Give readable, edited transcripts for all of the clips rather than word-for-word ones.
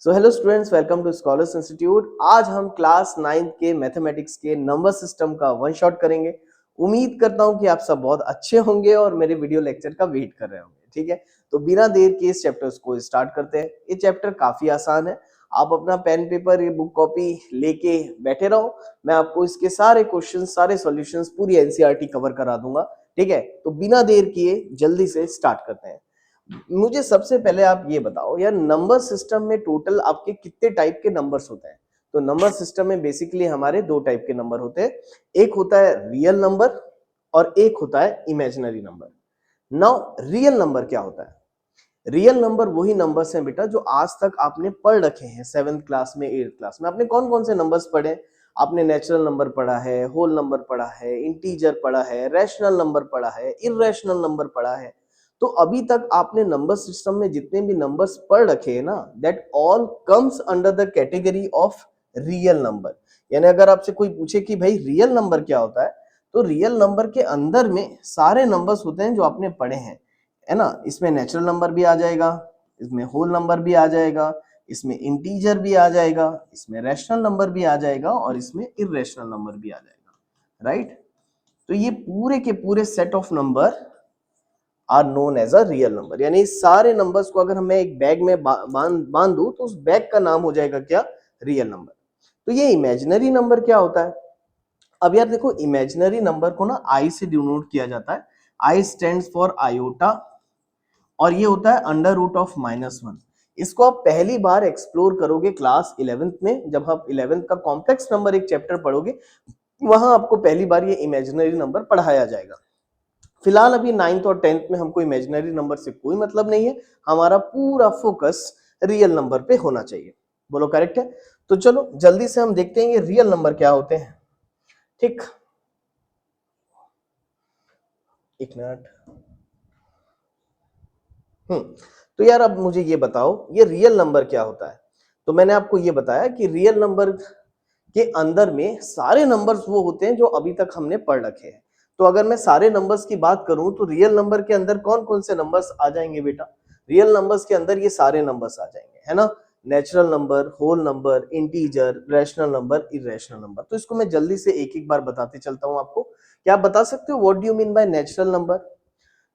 So hello students, welcome to scholars institute. आज हम class 9 के मैथमेटिक्स के नंबर सिस्टम का वन शॉट करेंगे। उम्मीद करता हूं कि आप सब बहुत अच्छे होंगे और मेरे वीडियो लेक्चर का वेट कर रहे होंगे। ठीक है, तो बिना देर के इस चैप्टर्स को स्टार्ट करते हैं। ये चैप्टर काफी आसान है। आप अपना पेन पेपर ये बुक कॉपी लेके बैठे रहो। मैं आपको इसके सारे क्वेश्चन सारे सॉल्यूशंस पूरी एनसीईआरटी कवर करा दूंगा। ठीक है, तो बिना देर किए जल्दी से स्टार्ट करते हैं। मुझे सबसे पहले आप ये बताओ यार, नंबर सिस्टम में टोटल आपके कितने टाइप के नंबर्स होते हैं? तो नंबर सिस्टम में बेसिकली हमारे दो टाइप के नंबर होते हैं। एक होता है रियल नंबर और एक होता है imaginary number. Now real number क्या होता है? रियल नंबर वही नंबर्स हैं बेटा जो आज तक आपने पढ़ रखे हैं। 7th क्लास में, 8th क्लास में आपने कौन कौन से नंबर्स पढ़े? आपने नेचुरल नंबर पढ़ा है, होल नंबर पढ़ा है, इंटीजर पढ़ा है, रैशनल नंबर पढ़ा है, इर्रेशनल नंबर पढ़ा है। तो अभी तक आपने नंबर सिस्टम में जितने भी नंबर्स पढ़ रखे हैं ना, that all comes under the category of real number. यानी अगर आपसे कोई पूछे कि भाई रियल नंबर क्या होता है, तो रियल नंबर के अंदर में सारे नंबर्स होते हैं जो आपने पढ़े हैं, है ना। इसमें नेचुरल नंबर भी आ जाएगा, इसमें होल नंबर भी आ जाएगा, इसमें इंटीजर भी आ जाएगा, इसमें रैशनल नंबर भी आ जाएगा और इसमें इर्रेशनल नंबर भी आ जाएगा। राइट, तो ये पूरे के पूरे set of number are known as a real number. यानी सारे नंबर्स को अगर मैं एक बैग में बांध दूं तो उस बैग का नाम हो जाएगा क्या? Real number. तो ये इमेजिनरी नंबर क्या होता है? अब यार देखो, इमेजिनरी नंबर को ना आई से डिनोट किया जाता है। आई स्टैंड्स फॉर आयोटा और ये होता है अंडर रूट ऑफ -1। इसको आप पहली बार एक्सप्लोर करोगे क्लास 11th में, जब आप 11th का कॉम्प्लेक्स नंबर एक चैप्टर पढ़ोगे, वहां आपको पहली बार ये इमेजिनरी नंबर पढ़ाया जाएगा। फिलहाल अभी 9th और 10th में हमको इमेजिनरी नंबर से कोई मतलब नहीं है। हमारा पूरा फोकस रियल नंबर पे होना चाहिए। बोलो करेक्ट है? तो चलो जल्दी से हम देखते हैं ये रियल नंबर क्या होते हैं। ठीक, एक मिनट। तो यार अब मुझे ये बताओ, ये रियल नंबर क्या होता है? तो मैंने आपको ये बताया कि रियल नंबर के अंदर में सारे नंबर्स वो होते हैं जो अभी तक हमने पढ़ रखे हैं। तो अगर मैं सारे नंबर्स की बात करूं तो रियल नंबर के अंदर कौन कौन से नंबर्स आ जाएंगे बेटा? रियल नंबर्स के अंदर ये सारे नंबर्स आ जाएंगे, है ना। Natural number, whole number, integer, rational number, irrational number. तो इसको मैं जल्दी से एक एक बार बताते चलता हूं आपको। क्या आप बता सकते हो what do you mean by natural number?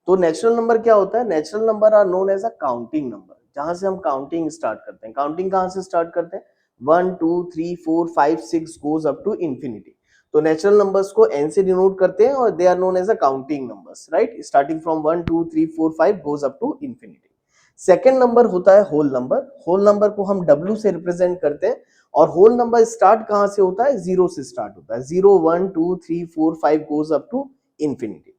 तो नेचुरल नंबर क्या होता है? Natural number are known as a counting number, जहां से हम काउंटिंग स्टार्ट करते हैं। काउंटिंग कहां से स्टार्ट करते हैं? 1 2 3 4 5 6 गोज अप टू इंफिनिटी। तो नेचुरल नंबर्स को n से डिनोट करते हैं और they are known as a counting numbers, right. Starting from 1 2 3 4 5 goes up to infinity. Second number होता है होल नंबर। होल नंबर को हम w से रिप्रेजेंट करते हैं और होल नंबर स्टार्ट कहां से होता है? जीरो से स्टार्ट होता है। 0 1 2 3 4 5 goes up to infinity.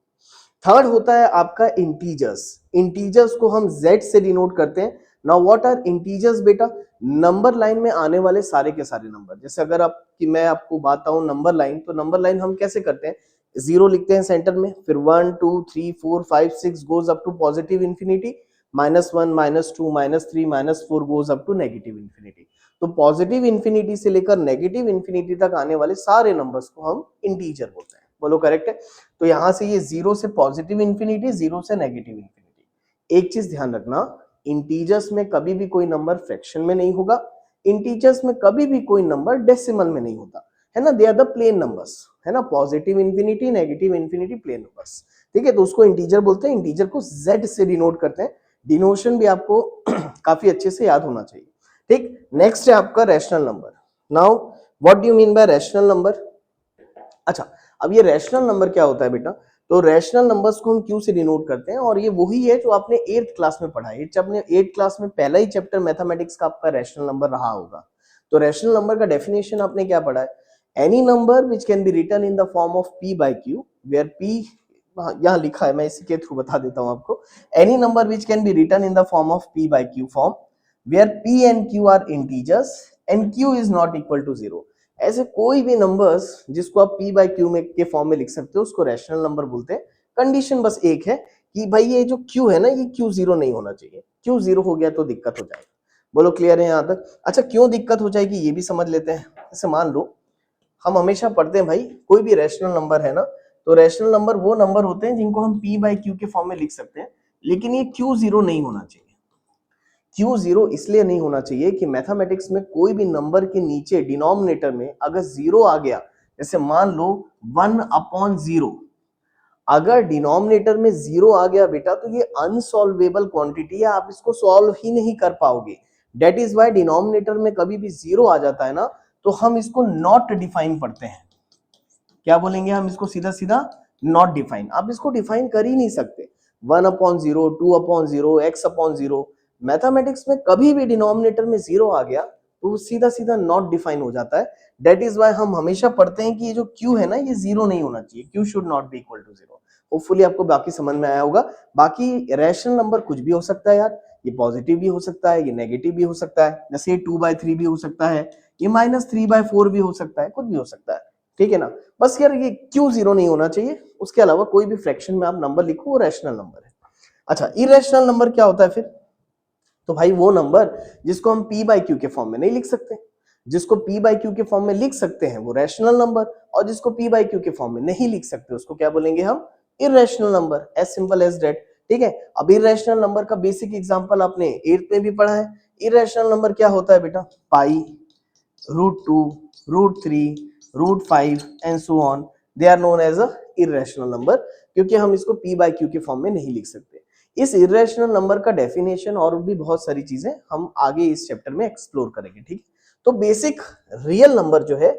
Third होता है आपका इंटीजर्स। इंटीजर्स को हम z से डिनोट करते हैं। नाउ व्हाट आर इंटीजर्स बेटा? नंबर लाइन में आने वाले सारे के सारे नंबर। जैसे अगर आप कि मैं आपको बताऊं नंबर लाइन, तो नंबर लाइन हम कैसे करते हैं? 0 लिखते हैं सेंटर में, फिर 1 2 3 4 5 6 goes up to positive infinity, -1 -2 -3 -4 goes up to negative infinity. तो पॉजिटिव इंफिनिटी से लेकर नेगेटिव इंफिनिटी तक आने वाले सारे नंबर्स को हम इंटीजर बोलते हैं। बोलो करेक्ट है? तो यहां से ये 0 से पॉजिटिव इंफिनिटी, 0 से नेगेटिव इंफिनिटी। एक चीज ध्यान रखना, इंटीजर्स में कभी भी कोई नंबर फ्रैक्शन में नहीं होगा। इंटीजर्स में कभी भी कोई नंबर डेसिमल में नहीं होता, है ना। They are the plane numbers, है ना। Positive infinity, negative infinity, plane numbers. ठीक है, तो उसको इंटीजर बोलते हैं। इंटीजर को z से डिनोट करते हैं। डिनोशन भी आपको काफी अच्छे से याद होना चाहिए। ठीक, नेक्स्ट है आपका rational number. Now what do you mean bye rational number? अच्छा, अब ये रैशनल नंबर क्या होता है बेटा? तो रैशनल नंबर्स को हम क्यू से डिनोट करते हैं और ये वही है जो आपने 8th क्लास में पढ़ा है। आपने 8th क्लास में पहला ही चैप्टर मैथमेटिक्स का आपका रैशनल नंबर रहा होगा। तो रैशनल नंबर का डेफिनेशन आपने क्या पढ़ा है? Any number which can be written in the form of p by q, where p यहाँ लिखा है, मैं इसी के थ्रू बता देता हूं आपको। Any number which can be written in the form of p by q form, where p and q are integers and q is not equal to 0। ऐसे कोई भी नंबर्स जिसको आप p बाय q में के फॉर्म में लिख सकते हो, उसको रैशनल नंबर बोलते हैं। कंडीशन बस एक है कि भाई ये जो q है ना, ये q जीरो नहीं होना चाहिए। q जीरो हो गया तो दिक्कत हो जाएगी। बोलो क्लियर है यहाँ तक? अच्छा, क्यों दिक्कत हो जाएगी ये भी समझ लेते हैं। जैसे मान लो हम हमेशा पढ़ते हैं भाई, कोई भी रैशनल नंबर है ना, तो रैशनल नंबर वो नंबर होते हैं जिनको हम p बाय q के फॉर्म में लिख सकते हैं, लेकिन ये q जीरो नहीं होना चाहिए। Q0 इसलिए नहीं होना चाहिए कि मैथमेटिक्स में कोई भी नंबर के नीचे डिनोमिनेटर में अगर जीरो आ गया, जैसे मान लो 1/0, अगर डिनोमिनेटर में जीरो आ गया बेटा तो ये अनसॉल्वेबल क्वांटिटी है, आप इसको सॉल्व ही नहीं कर पाओगे। डेट इज वाई डिनोमिनेटर में कभी भी जीरो आ जाता है ना तो हम इसको नॉट डिफाइन पढ़ते हैं। क्या बोलेंगे हम इसको? सीधा सीधा नॉट डिफाइन। आप इसको डिफाइन कर ही नहीं सकते। 1/0, 2/0, x/0, मैथमेटिक्स में कभी भी डिनोमिनेटर में जीरो आ गया तो वो सीधा सीधा नॉट डिफाइन हो जाता है। डेट इज वाई हम हमेशा पढ़ते हैं कि ये जो q है ना ये जीरो नहीं होना चाहिए, q should not be equal to zero. Hopefully आपको बाकी समझ में आया होगा। बाकी रैशनल नंबर कुछ भी हो सकता है यार, ये पॉजिटिव भी हो सकता है, ये नेगेटिव भी हो सकता है, जैसे ये 2/3 भी हो सकता है, ये -3/4 भी हो सकता है, कुछ भी हो सकता है, ठीक है ना। बस यार ये क्यों जीरो नहीं होना चाहिए, उसके अलावा कोई भी फ्रैक्शन में आप नंबर लिखो वो रैशनल नंबर है। अच्छा, इरेशनल नंबर क्या होता है फिर? तो भाई वो नंबर जिसको हम p बाई क्यू के फॉर्म में नहीं लिख सकते। जिसको p बाई क्यू के फॉर्म में लिख सकते हैं वो रैशनल नंबर, और जिसको p बाई क्यू के फॉर्म में नहीं लिख सकते उसको क्या बोलेंगे हम? Irrational number, as simple as that. ठीक है, अब इरेशनल नंबर का बेसिक एग्जांपल आपने 8th में भी पढ़ा है। इरेशनल नंबर क्या होता है बेटा? Pi, √2, √3, √5 and so on, they are known as a irrational number, क्योंकि हम इसको p बाई क्यू के फॉर्म में नहीं लिख सकते। इस इरेशनल नंबर का डेफिनेशन और भी बहुत सारी चीजें हम आगे इस चैप्टर में एक्सप्लोर करेंगे, ठीक। तो बेसिक रियल नंबर जो है,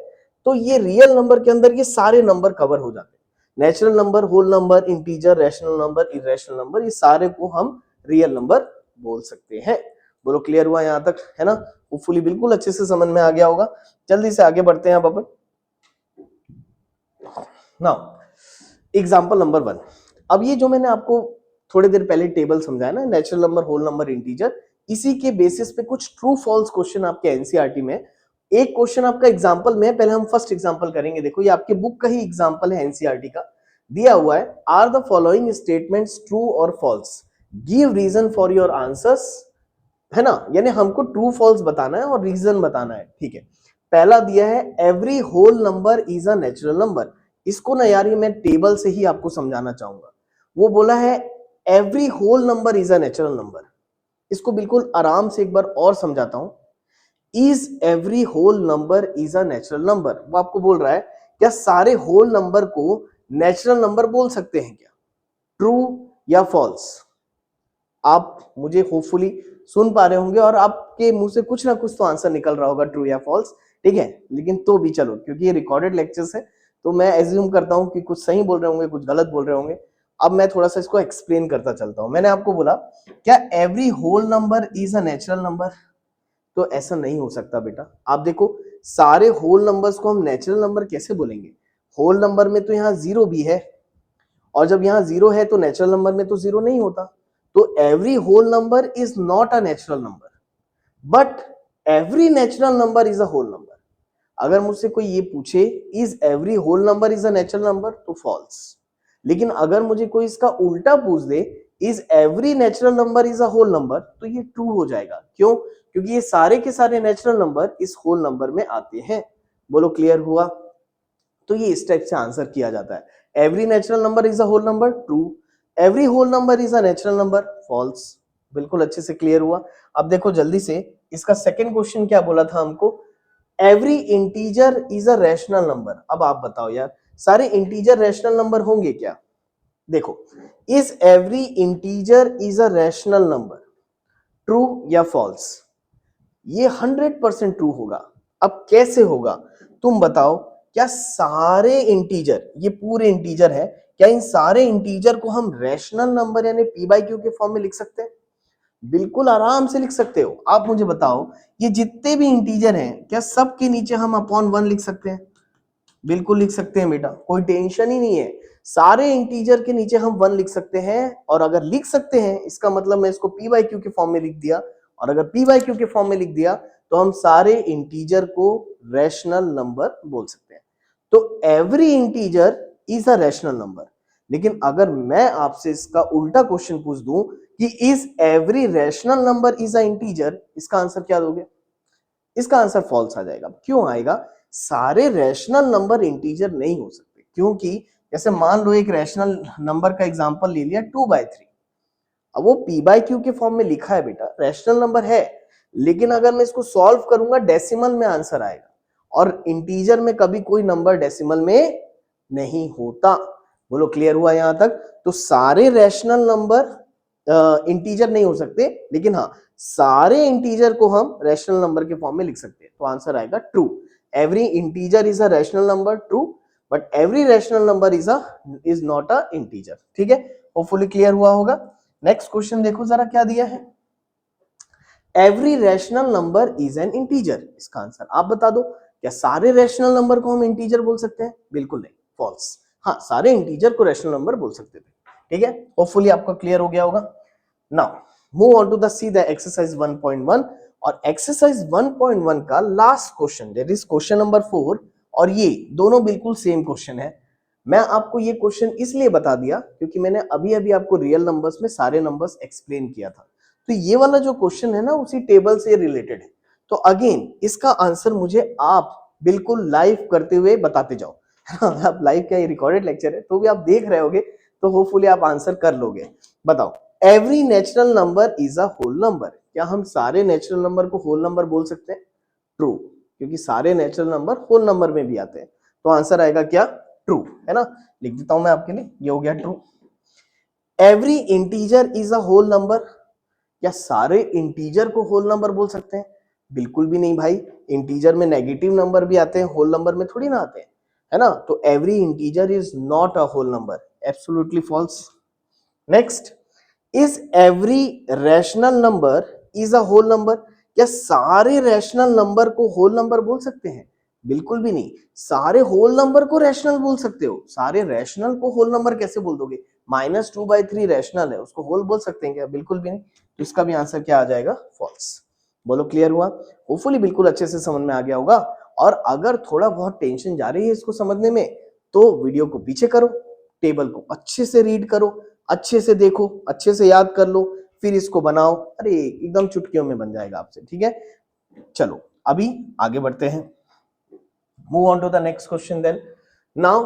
तो ये रियल नंबर के अंदर ये सारे नंबर कवर हो जाते हैं। Natural number, whole number, integer, rational number, irrational number, ये सारे को हम रियल नंबर बोल सकते हैं। बोलो क्लियर हुआ यहाँ तक, है ना? होपफुली बिल्कुल अच्छे से समझ में आ गया होगा। जल्दी से आगे बढ़ते हैं अब अपन। Now example number 1। अब ये जो मैंने आपको थोड़ी देर पहले टेबल समझाया ना, natural number, whole number, integer, इसी के बेसिस पे कुछ ट्रू फॉल्स क्वेश्चन आपके एनसीईआरटी में। एक क्वेश्चन आपका एग्जांपल में, पहले हम फर्स्ट एग्जांपल करेंगे। देखो ये आपके बुक का ही एग्जांपल है, एनसीईआरटी का दिया हुआ है। Are the following statements true और false, give reason for your answers, है ना। यानी हमको ट्रू फॉल्स बताना है और रीजन बताना है, ठीक है। पहला दिया है every whole number is a natural number. इसको ना यार ये मैं टेबल से ही आपको समझाना चाहूंगा। वो बोला है every whole number is a natural number. इसको बिल्कुल आराम से एक बार और समझाता हूं। Is every whole number is a natural number, वो आपको बोल रहा है क्या सारे होल नंबर को नेचुरल नंबर बोल सकते हैं क्या? ट्रू या फॉल्स? आप मुझे होपफुली सुन पा रहे होंगे और आपके मुंह से कुछ ना कुछ तो आंसर निकल रहा होगा, ट्रू या फॉल्स, ठीक है। लेकिन तो भी चलो, क्योंकि ये रिकॉर्डेड लेक्चर्स है तो मैं एज्यूम करता हूं कि कुछ सही बोल रहे होंगे, कुछ गलत बोल रहे होंगे। अब मैं थोड़ा सा इसको एक्सप्लेन करता चलता हूं। मैंने आपको बोला क्या every whole number is a natural number, तो ऐसा नहीं हो सकता बेटा। आप देखो सारे होल नंबर्स को हम नेचुरल नंबर कैसे बोलेंगे? होल नंबर में तो यहाँ जीरो भी है, और जब यहाँ जीरो है तो नेचुरल नंबर में तो जीरो नहीं होता। तो every whole number is not a natural number, but every natural number is a whole number. अगर मुझसे कोई ये पूछे is every whole number is a natural number, तो फॉल्स। लेकिन अगर मुझे कोई इसका उल्टा पूछ दे is every natural number is a whole number, तो ये ट्रू हो जाएगा। क्यों? क्योंकि ये सारे के सारे नेचुरल नंबर इस होल नंबर में आते हैं। बोलो क्लियर हुआ? तो ये इस टाइप से आंसर किया जाता है। Every natural number is a whole number, true. Every whole number is a natural number, false. बिल्कुल अच्छे से क्लियर हुआ। अब देखो जल्दी से, इसका सेकंड क्वेश्चन क्या बोला था हमको? Every integer is a rational number. अब आप बताओ यार, सारे इंटीजर रैशनल नंबर होंगे क्या? देखो, is every integer is a rational number, true या फॉल्स? ये 100% ट्रू होगा। अब कैसे होगा तुम बताओ? क्या सारे इंटीजर, ये पूरे इंटीजर है, क्या इन सारे इंटीजर को हम रैशनल नंबर यानी p बाई क्यू के फॉर्म में लिख सकते हैं? बिल्कुल आराम से लिख सकते हो। आप मुझे बताओ ये जितने भी इंटीजर हैं क्या सब के नीचे हम अपॉन 1 लिख सकते हैं? बिल्कुल लिख सकते हैं बेटा, कोई टेंशन ही नहीं है। सारे इंटीजर के नीचे हम 1 लिख सकते हैं, और अगर लिख सकते हैं इसका मतलब मैं इसको p बाई क्यू के फॉर्म में लिख दिया, और अगर p बाई क्यू के फॉर्म में लिख दिया तो हम सारे इंटीजर को रैशनल नंबर बोल सकते हैं। तो every integer is a rational number. लेकिन अगर मैं आपसे इसका उल्टा क्वेश्चन पूछ दूं कि is every rational number is a integer, इसका आंसर क्या दोगे? इसका आंसर फॉल्स आ जाएगा। क्यों आएगा? सारे रैशनल नंबर इंटीजर नहीं हो सकते, क्योंकि जैसे मान लो एक रैशनल नंबर का एग्जांपल ले लिया 2/3। अब वो p बाय q के फॉर्म में लिखा है बेटा, रैशनल नंबर है, लेकिन अगर मैं इसको सॉल्व करूंगा डेसिमल में आंसर आएगा, और इंटीजर में कभी कोई नंबर डेसिमल में नहीं होता। बोलो क्लियर हुआ यहां तक? तो सारे रैशनल नंबर इंटीजर नहीं हो सकते, लेकिन हाँ सारे इंटीजर को हम रैशनल नंबर के फॉर्म में लिख सकते हैं। तो आंसर आएगा true. Every integer is a rational number, true, but every rational number is not a integer. ठीक है, होपफुली क्लियर हुआ होगा। नेक्स्ट क्वेश्चन देखो जरा क्या दिया है। Every rational number is an integer, इसका आंसर आप बता दो। क्या सारे रैशनल नंबर को हम इंटीजर बोल सकते हैं? बिल्कुल नहीं, फॉल्स। हाँ, सारे इंटीजर को रैशनल नंबर बोल सकते थे। ठीक है, होपफुली आपका क्लियर हो गया होगा। Now move on to the see the exercise 1.1, और एक्सरसाइज 1.1 का last question, that is question number 4, और ये दोनों बिल्कुल सेम क्वेश्चन है। मैं आपको ये क्वेश्चन इसलिए बता दिया क्योंकि मैंने अभी अभी आपको रियल नंबर्स में सारे नंबर्स एक्सप्लेन किया था। तो ये वाला जो क्वेश्चन है ना, उसी टेबल से रिलेटेड है। तो अगेन इसका आंसर मुझे आप बिल्कुल लाइव करते हुए बताते जाओ। आप लाइव क्या, ये रिकॉर्डेड लेक्चर है, तो भी आप देख रहे होगे, तो होपफुली आप आंसर कर लोगे। बताओ, every natural number is a whole number. क्या हम सारे नेचुरल नंबर को होल नंबर बोल सकते हैं? ट्रू, क्योंकि सारे नेचुरल नंबर होल नंबर में भी आते हैं। तो आंसर आएगा क्या? ट्रू, है ना। लिख देता हूं मैं आपके लिए, ये हो गया true. Every integer is a whole number. क्या सारे इंटीजर को होल नंबर बोल सकते हैं? बिल्कुल भी नहीं भाई, इंटीजर में नेगेटिव नंबर भी आते हैं, होल नंबर में थोड़ी ना आते हैं, है ना। तो every integer is not a whole number, absolutely false. Next, is every rational number is a whole number. क्या सारे रैशनल नंबर को होल नंबर बोल सकते हैं? बिल्कुल भी नहीं। सारे होल नंबर को रैशनल बोल सकते हो, सारे रैशनल को होल नंबर कैसे बोल दोगे? -2/3 रैशनल है, उसको होल बोल सकते हैं क्या? बिल्कुल भी नहीं। तो इसका भी आंसर क्या आ जाएगा? फॉल्स। बोलो क्लियर हुआ? होपफुली बिल्कुल अच्छे से समझ में आ गया होगा। और अगर थोड़ा बहुत टेंशन जा रही है इसको समझने में, तो वीडियो को पीछे करो, टेबल को अच्छे से रीड करो, अच्छे से देखो, अच्छे से याद कर लो, फिर इसको बनाओ। अरे एकदम चुटकियों में बन जाएगा आपसे। ठीक है, चलो अभी आगे बढ़ते हैं। Move on to the next question then. Now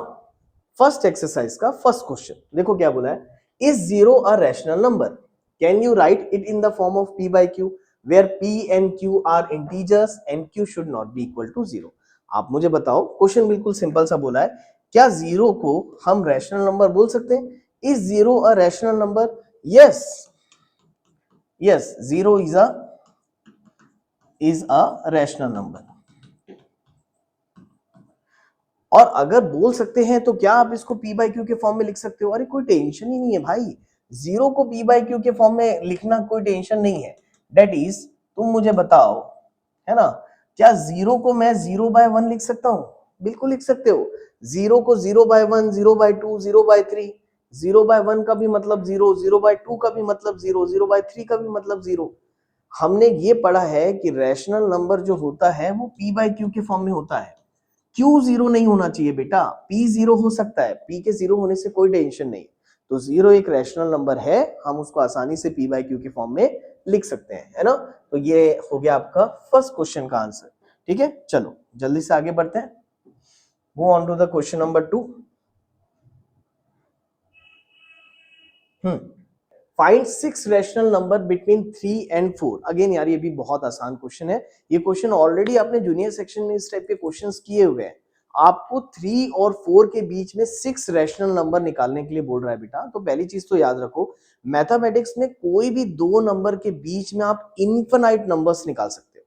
first exercise का फर्स्ट क्वेश्चन देखो क्या बोला है। Is zero a rational number? Can you write it in the form of p by q where p and q are integers and q should not be equal to 0? आप मुझे बताओ, question बिल्कुल simple सा बोला है, क्या zero को हम रैशनल नंबर बोल सकते हैं? Is zero a rational number? Yes, yes, zero is a rational number. और अगर बोल सकते हैं तो क्या आप इसको p by q के फॉर्म में लिख सकते हो? अरे कोई टेंशन ही नहीं है भाई, जीरो को p by q के फॉर्म में लिखना कोई टेंशन नहीं है। डेट इज, तुम मुझे बताओ, है ना, क्या जीरो को मैं 0/1 लिख सकता हूं? बिल्कुल लिख सकते हो। जीरो को 0/1, 0/2, 0/3, 0/1 का भी मतलब जीरो, 0/2 का भी मतलब जीरो, 0/3 का भी मतलब जीरो। हमने ये पढ़ा है कि रैशनल नंबर जो होता है वो p by q के फॉर्म में होता है। क्यू जीरो नहीं होना चाहिए बेटा, पी जीरो हो सकता है, पी के जीरो होने से कोई टेंशन नहीं। तो जीरो एक रैशनल नंबर है, हम उसको आसानी से पी बाई क्यू के फॉर्म में लिख सकते हैं, है ना। तो ये हो गया आपका फर्स्ट क्वेश्चन का आंसर। ठीक है, चलो जल्दी से आगे बढ़ते हैं। Move on to the question number 2। Find 6 rational number between 3 and 4। Again यार ये भी बहुत आसान क्वेश्चन है। ये क्वेश्चन ऑलरेडी आपने जूनियर सेक्शन में इस टाइप के क्वेश्चंस किए हुए हैं। आपको 3 और 4 के बीच में 6 रैशनल नंबर निकालने के लिए बोल रहा है बेटा। तो पहली चीज तो याद रखो, मैथमेटिक्स में कोई भी दो नंबर के बीच में आप इनफिनाइट नंबर्स निकाल सकते हो।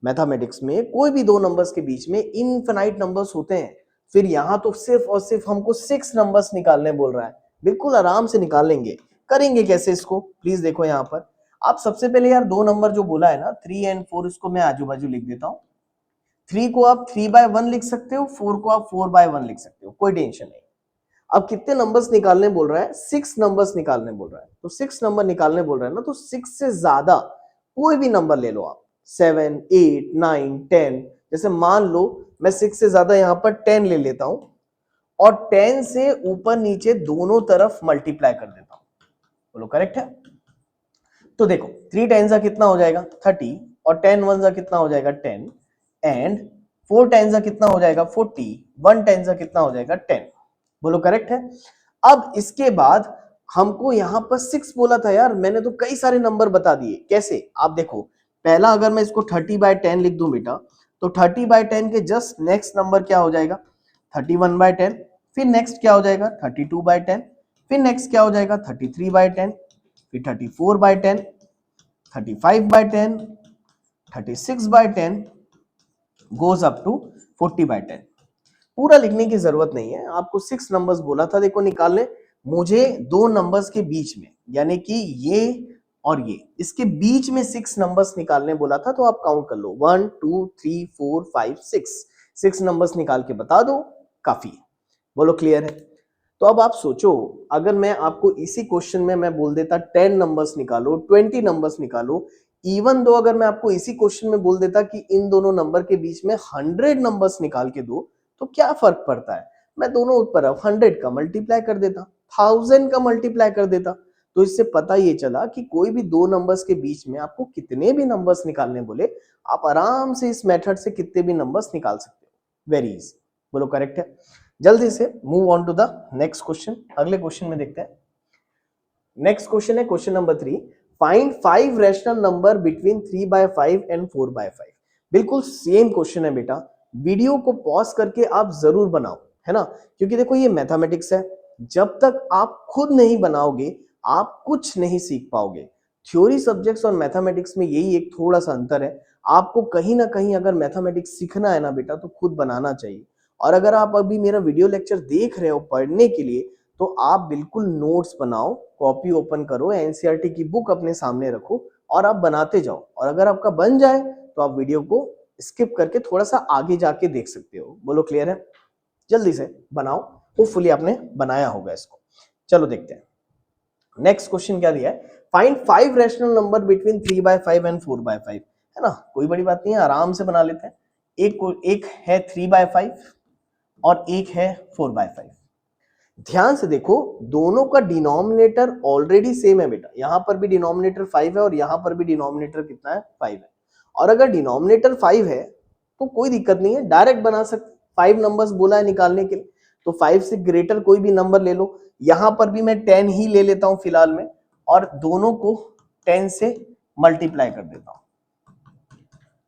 मैथमेटिक्स में कोई भी दो नंबर्स के बीच में इनफिनाइट नंबर्स होते हैं। फिर यहाँ तो सिर्फ और सिर्फ हमको 6 नंबर्स निकालने बोल रहा है। बिल्कुल आराम से निकाल लेंगे। करेंगे कैसे इसको, प्लीज देखो यहाँ पर। आप सबसे पहले यार दो नंबर जो बोला है ना 3 and 4, इसको मैं आजू बाजू लिख देता हूँ। 3 को आप 3/1 लिख सकते हो, 4 को आप 4/1 लिख सकते हो, कोई टेंशन नहीं। अब कितने नंबर्स निकालने बोल रहा है? 6 नंबर्स निकालने बोल रहा है। तो 6 नंबर निकालने बोल रहा है ना, तो 6 से ज्यादा कोई भी नंबर ले लो आप, 7, 8, 9, 10। जैसे मान लो मैं 6 से ज्यादा यहाँ पर 10 ले लेता हूं, और 10 से ऊपर नीचे दोनों तरफ मल्टीप्लाई कर देता हूं। बोलो करेक्ट है? तो देखो 3 10 का कितना हो जाएगा 30, और 10 1 का कितना हो जाएगा 10, एंड 4 10 का कितना हो जाएगा 40, 1 10 का कितना हो जाएगा 10। बोलो करेक्ट है? अब इसके बाद हमको यहाँ पर 6 बोला था यार, मैंने तो कई सारे नंबर बता दिए। कैसे? आप देखो, पहला अगर मैं इसको 30/10 लिख दूं बेटा, तो 30/10 के जस्ट नेक्स्ट नंबर क्या हो जाएगा? 31/10। फिर नेक्स्ट क्या हो जाएगा? 32/10। फिर नेक्स्ट क्या हो जाएगा? 33/10। फिर 34/10, 35/10, 36/10 गोज अप टू 40/10। पूरा लिखने की जरूरत नहीं है, आपको 6 नंबर्स बोला था देखो निकालने, मुझे दो नंबर्स के बीच में, यानी कि ये और ये, इसके बीच में 6 नंबर्स निकालने बोला था। तो आप काउंट कर लो, 1 2 3 4 5 6 नंबर्स निकाल के बता दो, काफी है। बोलो क्लियर है? तो अब आप सोचो, अगर मैं आपको इसी क्वेश्चन में मैं बोल देता 10 नंबर्स निकालो, 20 नंबर्स निकालो, इवन दो अगर मैं आपको इसी क्वेश्चन में बोल देता कि इन दोनों नंबर के बीच में 100 नंबर्स निकाल के दो, तो क्या फर्क पड़ता है? मैं दोनों तरफ 100 का मल्टीप्लाई कर देता, 1000 का मल्टीप्लाई कर देता। तो इससे पता ये चला कि कोई भी दो नंबर्स के बीच में आपको कितने भी नंबर्स निकालने बोले, आप आराम से इस मेथड से कितने भी नंबर्स निकाल सकते हो। Very easy. बोलो करेक्ट है? जल्दी से move on to the next question, अगले क्वेश्चन में देखते हैं। नेक्स्ट क्वेश्चन है question number 3, find 5 rational number between 3/5 and 4/5। बिल्कुल सेम क्वेश्चन है बेटा, वीडियो को पॉज करके आप जरूर बनाओ, है ना, क्योंकि देखो ये मैथमेटिक्स है, जब तक आप खुद नहीं बनाओगे आप कुछ नहीं सीख पाओगे। थ्योरी सब्जेक्ट्स और मैथमेटिक्स में यही एक थोड़ा सा अंतर है, आपको कहीं ना कहीं अगर मैथमेटिक्स सीखना है ना बेटा, तो खुद बनाना चाहिए। और अगर आप अभी मेरा वीडियो लेक्चर देख रहे हो पढ़ने के लिए, तो आप बिल्कुल नोट्स बनाओ, कॉपी ओपन करो, एनसीईआरटी की बुक अपने सामने रखो और आप बनाते जाओ। और अगर आपका बन जाए तो आप वीडियो को स्किप करके थोड़ा सा आगे जाके देख सकते हो। बोलो क्लियर है? जल्दी से बनाओ, होपफुली आपने बनाया होगा इसको। चलो देखते हैं नेक्स्ट क्वेश्चन क्या दिया है। Find 5 rational number between 3/5 and 4/5, है ना, कोई बड़ी बात नहीं है, आराम से बना लेते हैं। एक है 3/5 और एक है 4/5। ध्यान से देखो, दोनों का डिनोमिनेटर ऑलरेडी सेम है बेटा, यहां पर भी डिनोमिनेटर 5 है और यहां पर भी डिनोमिनेटर कितना है? 5 है। और अगर डिनोमिनेटर 5 है तो कोई दिक्कत नहीं है, डायरेक्ट बना सकते। 5 नंबर्स बोला है निकालने के लिए, तो 5 से ग्रेटर कोई भी नंबर ले लो। यहां पर भी मैं 10 ही ले लेता हूं फिलहाल में, और दोनों को 10 से मल्टीप्लाई कर देता हूं।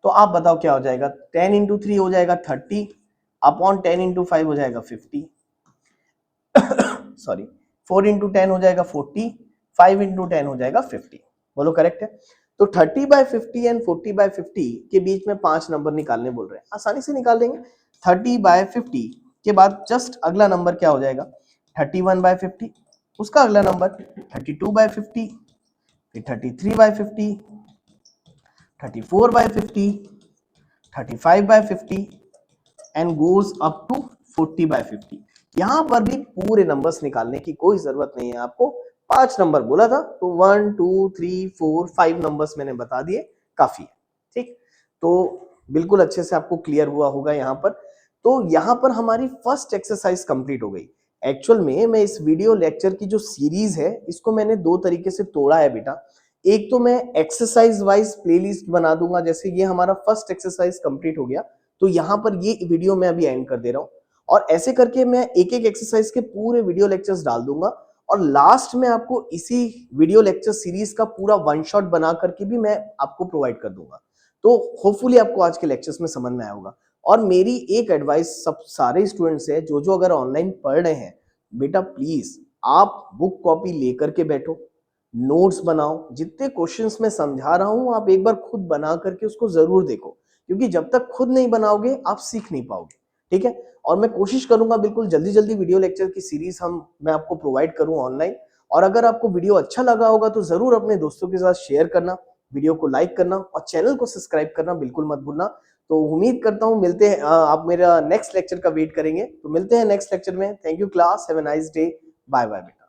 तो आप बताओ क्या हो जाएगा? 10 इंटू 3 हो जाएगा 30 अपॉन 10 इंटू 5 हो जाएगा 50, सॉरी 4 इंटू 10 हो जाएगा 40, 5 इंटू 10 हो जाएगा 50। बोलो करेक्ट है? तो 30/50 एंड 40/50 के बीच में 5 नंबर निकालने बोल रहे हैं, आसानी से निकाल देंगे। 30/50 के बाद जस्ट अगला नंबर क्या हो जाएगा? 31/50, उसका अगला नंबर 32/50, फिर 33/50, 34/50, 35/50 एंड गोज अप टू 40/50। यहां पर भी पूरे नंबर्स निकालने की कोई जरूरत नहीं है आपको, 5 नंबर बोला था तो 1 2 3 4 5 नंबर्स मैंने बता दिए, काफी है। ठीक, तो बिल्कुल अच्छे से आपको क्लियर हुआ होगा यहां पर। तो यहां पर हमारी फर्स्ट एक्सरसाइज कंप्लीट हो गई। एक्चुअल में मैं इस वीडियो लेक्चर की जो सीरीज है इसको मैंने दो तरीके से तोड़ा है बेटा। एक तो मैं एक्सरसाइज वाइज प्लेलिस्ट बना दूंगा, जैसे ये हमारा फर्स्ट एक्सरसाइज कंप्लीट हो गया, तो यहां पर ये वीडियो मैं अभी एंड कर दे रहा हूं, और ऐसे करके मैं एक एक एक्सरसाइज के पूरे वीडियो लेक्चर्स डाल दूंगा, और लास्ट में आपको इसी वीडियो लेक्चर सीरीज का पूरा वन शॉट बना करके भी मैं आपको प्रोवाइड कर दूंगा। तो होपफुली आपको आज के लेक्चर्स में समझ में आया होगा। और मेरी एक एडवाइस सब सारे स्टूडेंट्स है जो जो अगर ऑनलाइन पढ़ रहे हैं, बेटा प्लीज आप बुक कॉपी लेकर के बैठो, नोट्स बनाओ, जितने क्वेश्चंस मैं समझा रहा हूं आप एक बार खुद बना करके उसको जरूर देखो, क्योंकि जब तक खुद नहीं बनाओगे आप सीख नहीं पाओगे। ठीक है? और मैं कोशिश करूंगा बिल्कुल जल्दी जल्दी वीडियो लेक्चर की सीरीज मैं आपको प्रोवाइड करूं ऑनलाइन। और अगर आपको वीडियो अच्छा लगा होगा तो जरूर अपने दोस्तों के साथ शेयर करना, वीडियो को लाइक करना और चैनल को सब्सक्राइब करना बिल्कुल मत भूलना। तो उम्मीद करता हूं मिलते हैं, आप मेरा नेक्स्ट लेक्चर का वेट करेंगे, तो मिलते हैं नेक्स्ट लेक्चर में। Thank you class, have a nice day, bye bye बेटा।